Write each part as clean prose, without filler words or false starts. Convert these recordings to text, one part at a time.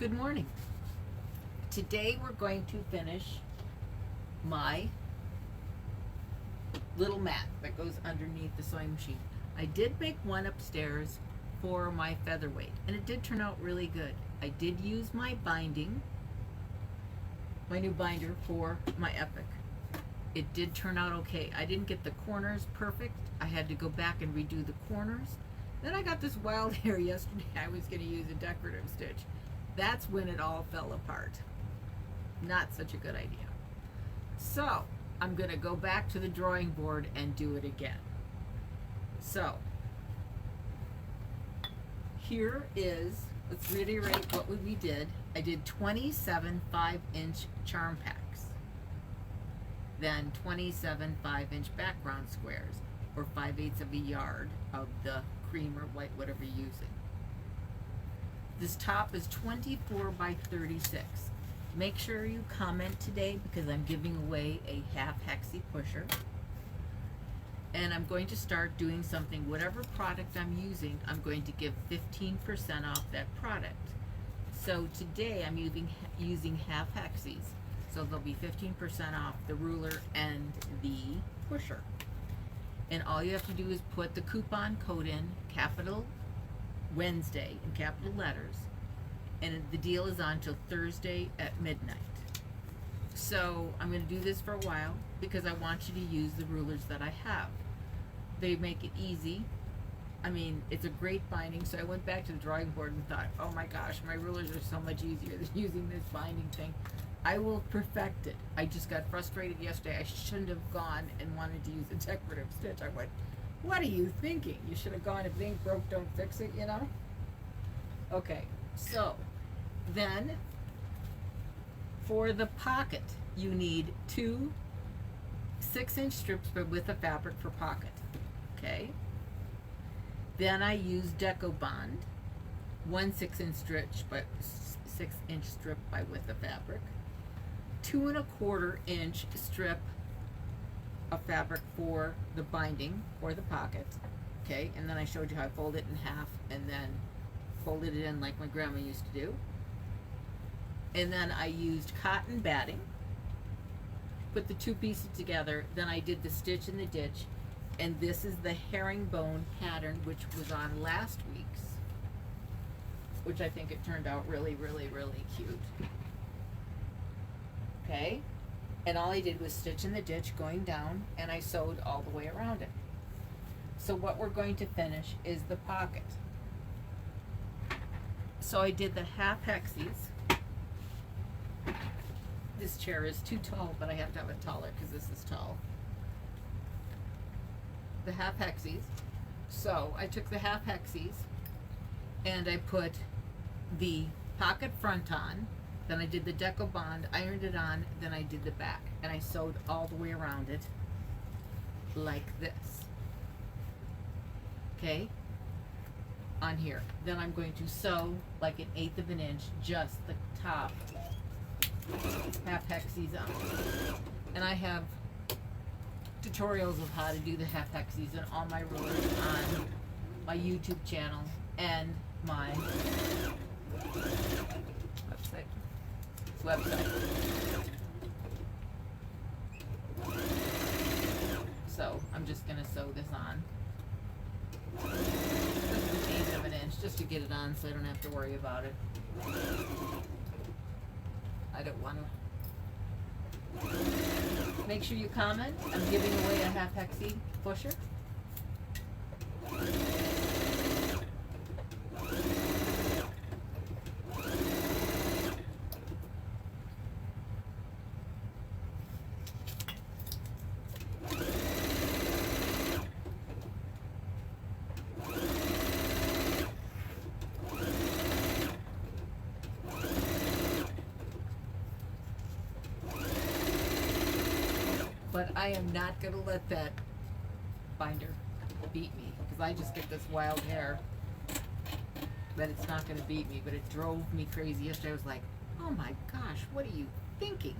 Good morning. Today we're going to finish my little mat that goes underneath the sewing machine. I did make one upstairs for my featherweight, and it did turn out really good. I did use my binding, my new binder for my Epic. It did turn out okay. I didn't get the corners perfect. I had to go back and redo the corners. Then I got this wild hair yesterday. I was going to use a decorative stitch. That's when it all fell apart. Not such a good idea. So I'm going to go back to the drawing board and do it again. So here is, let's reiterate what we did. I did 27 5-inch charm packs, then 27 5-inch background squares, or 5/8 of a yard of the cream or white, whatever you're using. This top is 24 by 36. Make sure you comment today because I'm giving away a half hexie pusher. And I'm going to start doing something, whatever product I'm using, I'm going to give 15% off that product. So today I'm using half hexies. So there'll be 15% off the ruler and the pusher. And all you have to do is put the coupon code in, capital Wednesday in capital letters, and the deal is on till Thursday at midnight. So I'm going to do this for a while because I want you to use the rulers that I have. They make it easy. I mean, it's a great binding. So I went back to the drawing board and thought, oh my gosh, my rulers are so much easier than using this binding thing. I will perfect it. I just got frustrated yesterday. I shouldn't have gone and wanted to use a decorative stitch. I went, what are you thinking? You should have gone, if it ain't broke, don't fix it, you know? Okay, so then for the pocket, you need two 6-inch strips but with a fabric for pocket, okay? Then I use Deco Bond, one 6-inch strip by width of fabric, 2 1/4 inch strip of fabric for the binding or the pocket, okay? And then I showed you how I fold it in half and then folded it in like my grandma used to do. And then I used cotton batting, put the two pieces together, then I did the stitch in the ditch, and this is the herringbone pattern which was on last week's, which I think it turned out really, really, really cute. Okay? And all I did was stitch in the ditch going down, and I sewed all the way around it. So what we're going to finish is the pocket. So I did the half hexies. This chair is too tall, but I have to have it taller because this is tall. The half hexies. So I took the half hexies and I put the pocket front on. Then I did the Deco Bond, ironed it on, then I did the back. And I sewed all the way around it like this. Okay? On here. Then I'm going to sew like 1/8 of an inch, just the top half hexies on. And I have tutorials of how to do the half hexies and all my rulers on my YouTube channel and my website. So I'm just gonna sew this on. Just 1/8 of an inch, just to get it on so I don't have to worry about it. I don't want to. Make sure you comment. I'm giving away a half hexie pusher. But I am not going to let that binder beat me because I just get this wild hair that it's not going to beat me, but it drove me crazy yesterday. I was like, oh my gosh, what are you thinking?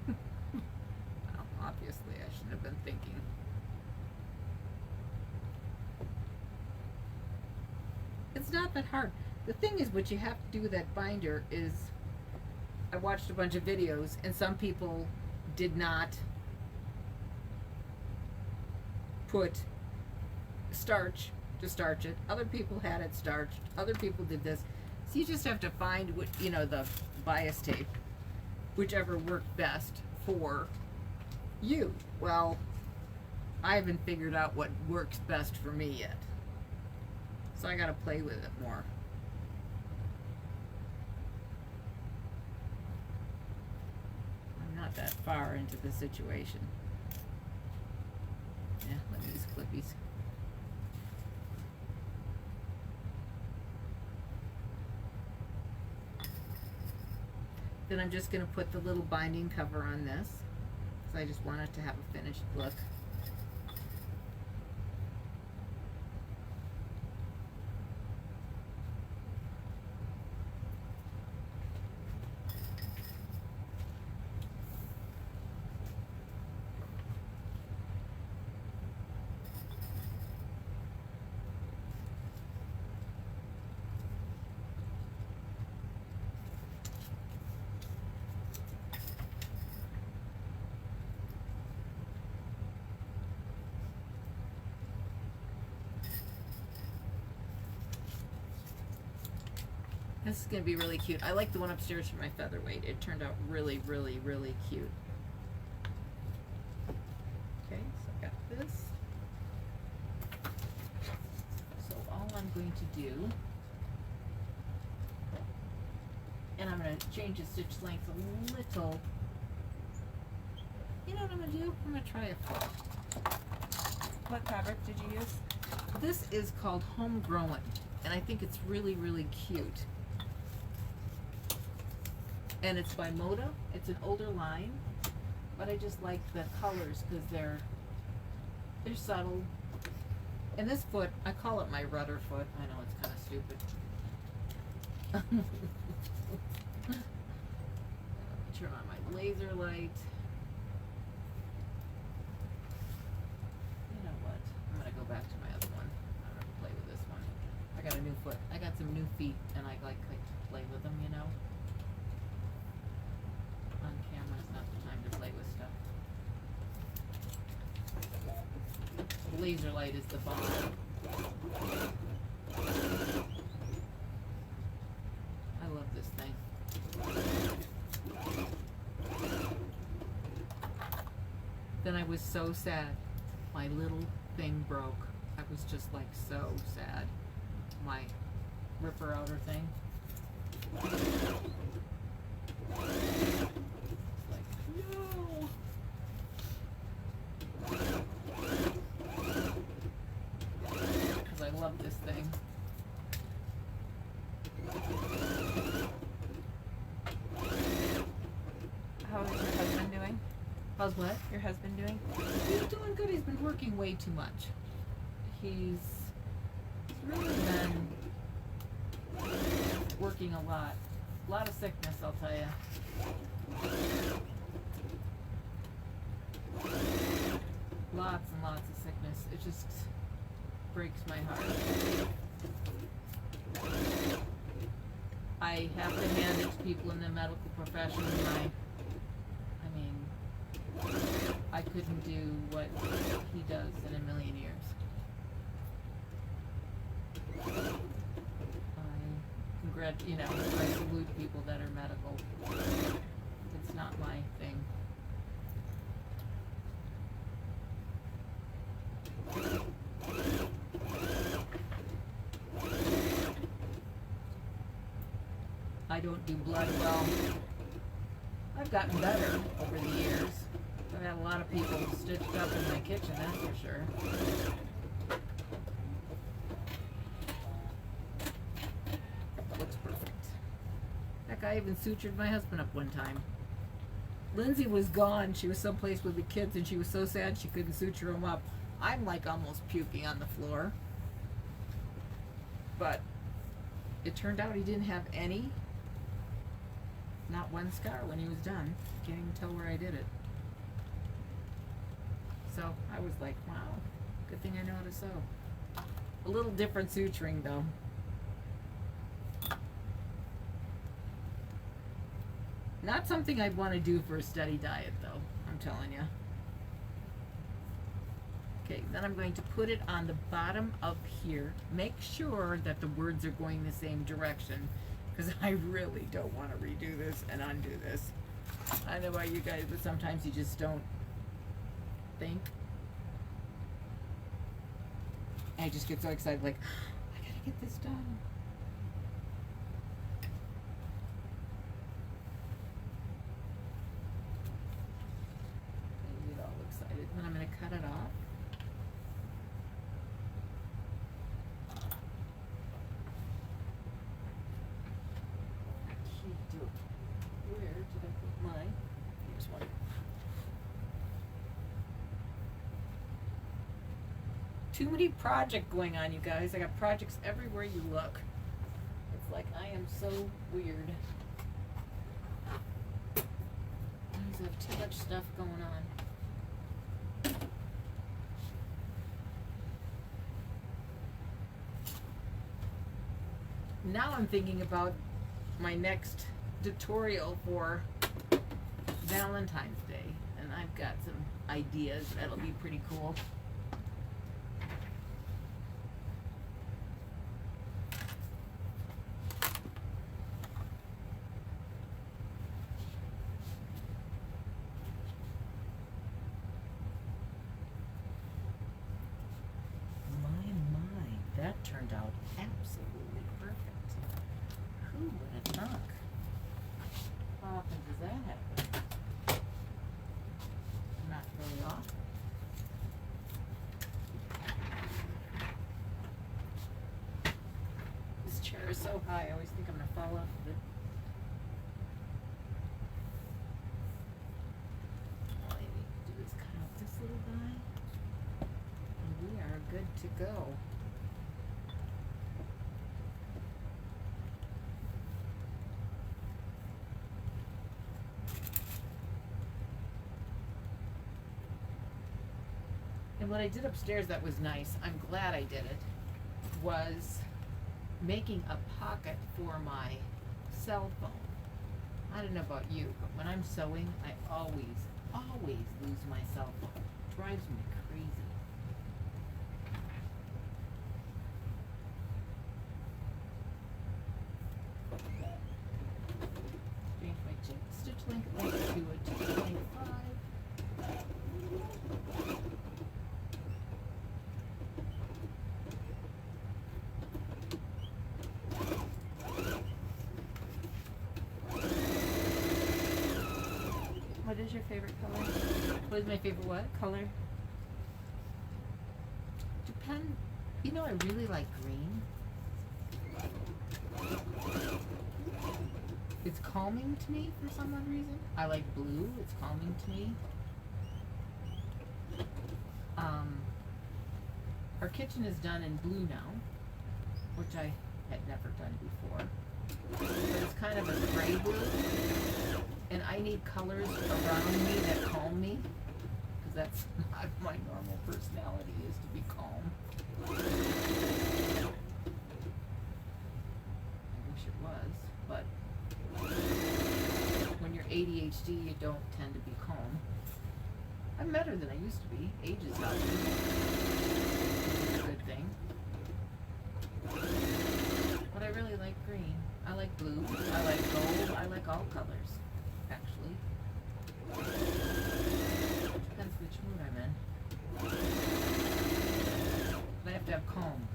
Well, obviously I shouldn't have been thinking. It's not that hard. The thing is, what you have to do with that binder is, I watched a bunch of videos, and some people did not put starch to starch it. Other people had it starched. Other people did this. So you just have to find what, you know, the bias tape, whichever worked best for you. Well, I haven't figured out what works best for me yet. So I gotta play with it more. I'm not that far into the situation. Yeah, look at these clippies. Then I'm just gonna put the little binding cover on this, because I just want it to have a finished look. This is going to be really cute. I like the one upstairs for my featherweight. It turned out really, really, really cute. Okay, so I got this. So all I'm going to do, and I'm going to change the stitch length a little. You know what I'm going to do? I'm going to try a foot. What fabric did you use? This is called Homegrown, and I think it's really, really cute. And it's by Moda. It's an older line, but I just like the colors because they're subtle. And this foot, I call it my rudder foot. I know it's kind of stupid. Turn on my laser light. You know what? I'm gonna go back to my other one. I'm gonna play with this one. I got a new foot. I got some new feet, and I like to play with them. You know. On camera is not the time to play with stuff. The laser light is the bomb. I love this thing. Then I was so sad. My little thing broke. I was just like so sad. My ripper outer thing. No. Because I love this thing. How's your husband doing? How's what? Your husband doing? He's doing good. He's been working way too much. He's really been working a lot. A lot of sickness, I'll tell you. Lots and lots of sickness. It just breaks my heart. I have to hand it to people in the medical profession. I mean, I couldn't do what he does in a million years. I salute people that are medical. It's not my thing. I don't do blood well. I've gotten better over the years. I've had a lot of people stitched up in my kitchen, that's for sure. Looks perfect. Heck, I even sutured my husband up one time. Lindsay was gone. She was someplace with the kids, and she was so sad she couldn't suture him up. I'm like almost puking on the floor. But it turned out he didn't have any. Not one scar when he was done. Can't even tell where I did it. So I was like, wow, good thing I know how to sew. A little different suturing though. Not something I'd want to do for a steady diet, though, I'm telling you. Okay, then I'm going to put it on the bottom up here. Make sure that the words are going the same direction, because I really don't want to redo this and undo this. I don't know about you guys, but sometimes you just don't think. I just get so excited, like, I gotta get this done. I get all excited. Then I'm gonna cut it off. Where did I put mine? Here's one. Too many projects going on, you guys. I got projects everywhere you look. It's like I am so weird. I always have too much stuff going on. Now I'm thinking about my next tutorial for Valentine's Day, and I've got some ideas that'll be pretty cool. My, that turned out absolutely perfect. Who would have thunk? How often does that happen? Not very often. This chair is so high, I always think I'm gonna fall off of it. All I need to do is cut out this little guy, and we are good to go. And what I did upstairs that was nice, I'm glad I did it, was making a pocket for my cell phone. I don't know about you, but when I'm sewing, I always lose my cell phone. It drives me crazy. Change my stitch length to a 2.5. What is your favorite color? What is my favorite what? Color? Depend. You know, I really like green. It's calming to me for some odd reason. I like blue. It's calming to me. Our kitchen is done in blue now, which I had never done before. But it's kind of a gray blue. And I need colors around me that calm me, because that's not my normal personality, is to be calm. I wish it was, but when you're ADHD, you don't tend to be calm. I'm better than I used to be. Age is helping. It's a good thing. But I really like green. I like blue. I like gold. I like all colors. Actually. Depends which mood I'm in. But I have to have calm.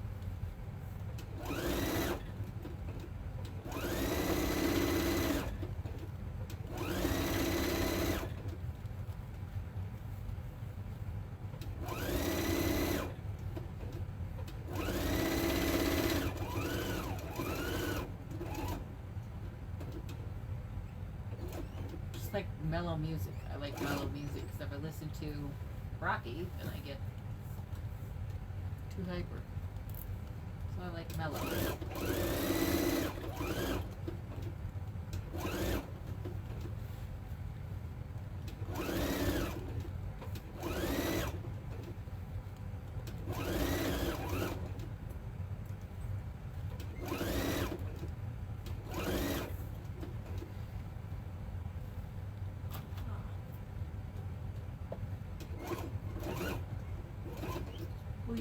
Like mellow music. I like mellow music, because if I listen to Rocky, then I get too hyper. So I like mellow.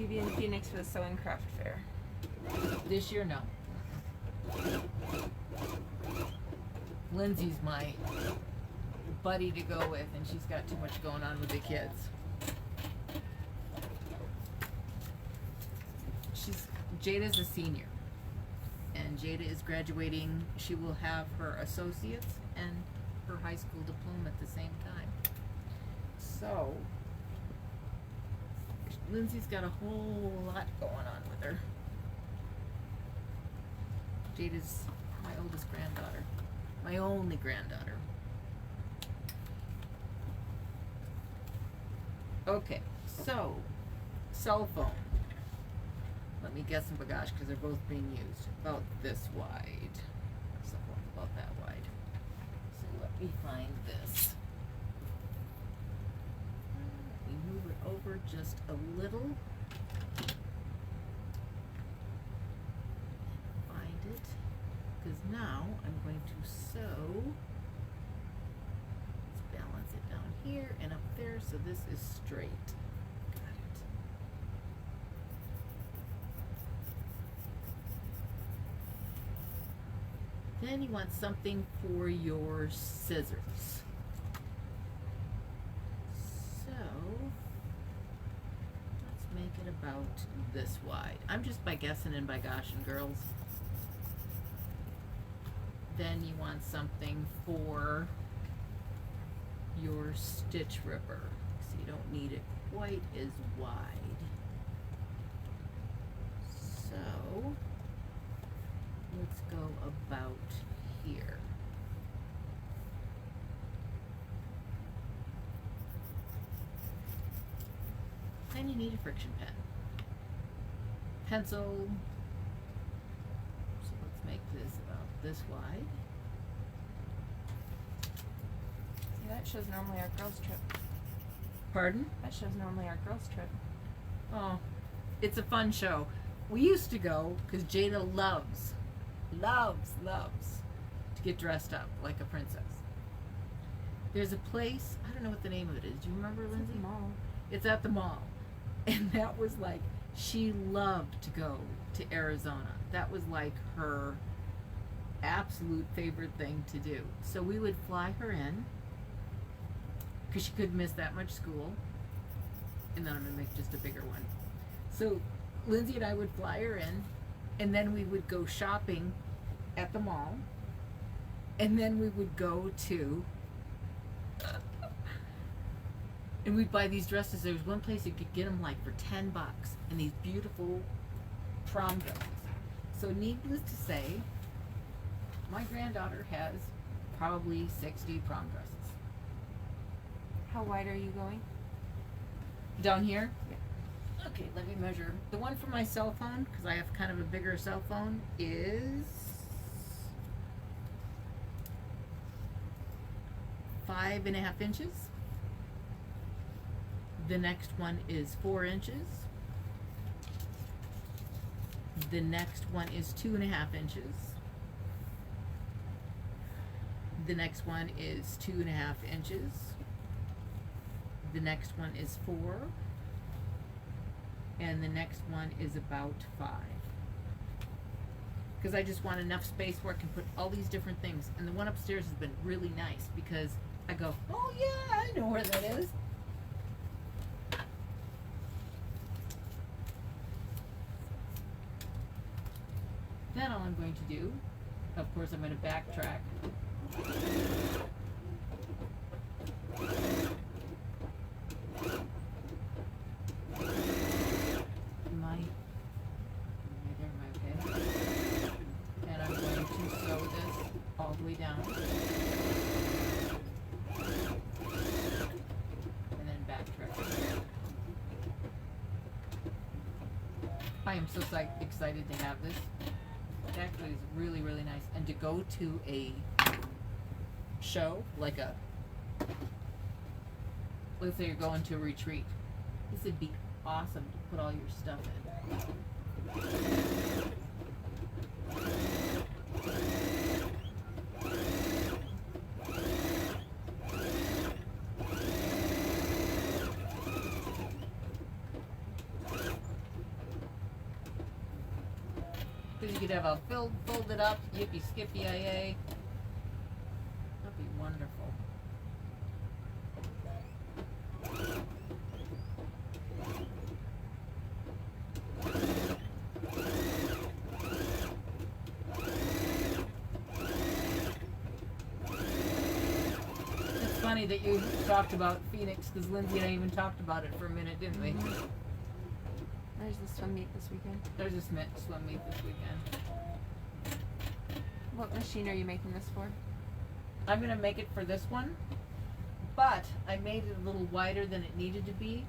you be in Phoenix for the Sewing Craft Fair? This year, no. Lindsay's my buddy to go with, and she's got too much going on with the kids. Jada's a senior, and Jada is graduating. She will have her associates and her high school diploma at the same time. So, Lindsay's got a whole lot going on with her. Jada's my oldest granddaughter, my only granddaughter. Okay, so, cell phone. Let me get some bagage because they're both being used. About this wide. Something about that wide. So let me find this. Let me move it over just a little. Find it. Because now I'm going to sew. Let's balance it down here and up there so this is straight. Then you want something for your scissors. So, let's make it about this wide. I'm just by guessing and by goshing, girls. Then you want something for your stitch ripper. So you don't need it quite as wide. So, let's go about here. Then you need a friction pen. Pencil. So let's make this about this wide. See, that shows normally our girls' trip. Pardon? That shows normally our girls' trip. Oh, it's a fun show. We used to go because Jada loves to get dressed up like a princess. There's a place, I don't know what the name of it is. Do you remember, It's Lindsay? at the mall. It's at the mall. And that was like, she loved to go to Arizona. That was like her absolute favorite thing to do. So we would fly her in because she couldn't miss that much school. And then I'm going to make just a bigger one. So Lindsay and I would fly her in, and then we would go shopping at the mall, and then we would go to and we'd buy these dresses. There was one place you could get them like for $10, and these beautiful prom dresses. So needless to say, my granddaughter has probably 60 prom dresses. How wide are you going? Down here? Yeah. Okay, let me measure. The one for my cell phone, because I have kind of a bigger cell phone, is 5.5 inches. The next one is 4 inches. The next one is 2.5 inches. The next one is 2.5 inches. The next one is 4. And the next one is about 5. Because I just want enough space where I can put all these different things. And the one upstairs has been really nice because I go, oh yeah, I know where that is. Then all I'm going to do, of course I'm going to backtrack. And I'm going to sew this all the way down. And then backtrack. I am so excited to have this. It actually is really, really nice. And to go to a show, like a, let's say you're going to a retreat. This would be awesome to put all your stuff in. could have a folded up yippee skippy IA. That'd be wonderful. It's funny that you talked about Phoenix because Lindsay and I even talked about it for a minute, didn't we? There's the swim meet this weekend. There's a swim meet this weekend. What machine are you making this for? I'm gonna make it for this one, but I made it a little wider than it needed to be,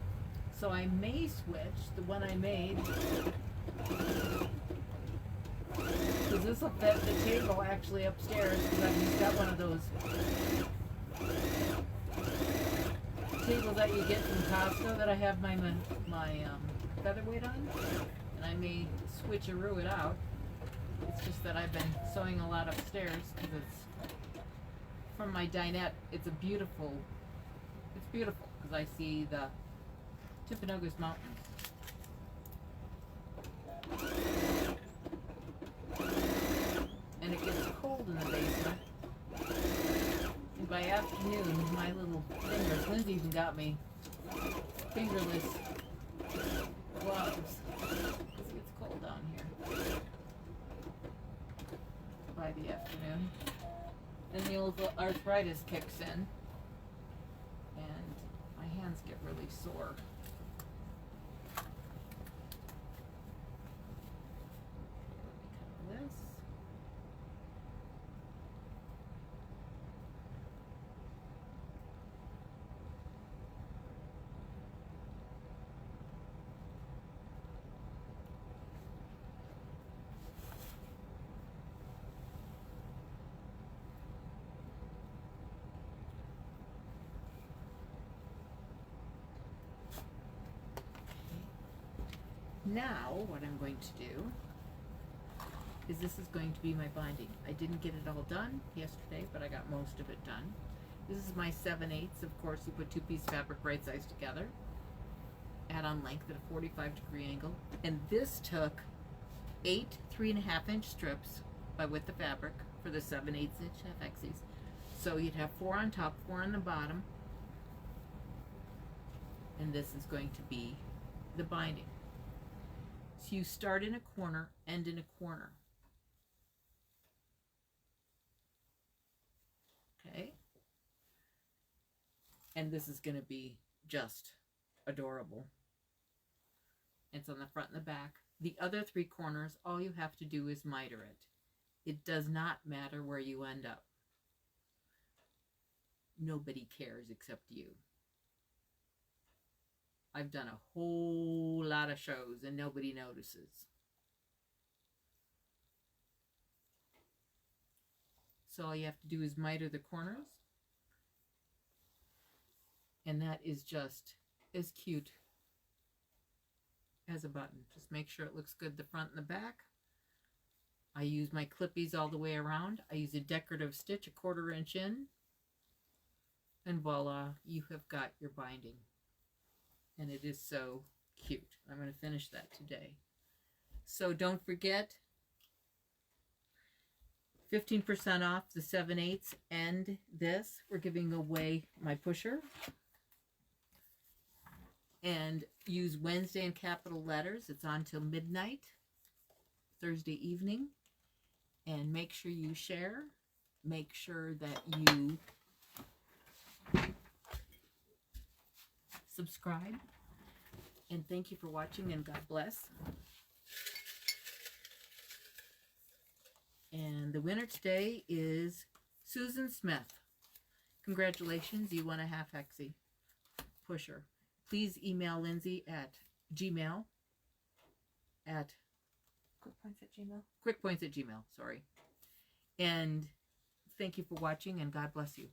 so I may switch the one I made, because this will fit the table actually upstairs, because I've just got one of those tables that you get from Costco that I have my featherweight on, and I may switcheroo it out. It's just that I've been sewing a lot upstairs because it's from my dinette. It's beautiful because I see the Timpanogos Mountains. And it gets cold in the basement. And by afternoon, my little fingers, Lindsay even got me fingerless gloves. It gets cold down here by the afternoon. Then the old arthritis kicks in, and my hands get really sore. This. Now, what I'm going to do is this is going to be my binding. I didn't get it all done yesterday, but I got most of it done. This is my 7/8. Of course, you put two-piece fabric right sides together. Add on length at a 45-degree angle. And this took 8 3.5-inch strips by width of fabric for the 7/8 inch FXs. So you'd have 4 on top, 4 on the bottom. And this is going to be the binding. So you start in a corner, end in a corner. Okay? And this is going to be just adorable. It's on the front and the back. The other 3 corners, all you have to do is miter it. It does not matter where you end up. Nobody cares except you. I've done a whole lot of shows and nobody notices. So all you have to do is miter the corners. And that is just as cute as a button. Just make sure it looks good the front and the back. I use my clippies all the way around. I use a decorative stitch 1/4 inch in. And voila, you have got your binding. And it is so cute. I'm going to finish that today. So don't forget, 15% off the 7/8 and this. We're giving away my pusher. And use Wednesday in capital letters. It's on till midnight, Thursday evening. And make sure you share. Make sure that you subscribe. And thank you for watching, and God bless. And the winner today is Susan Smith. Congratulations, you won a half hexie pusher. Please email Lindsay at Gmail at quickpoints@gmail. Sorry. And thank you for watching, and God bless you.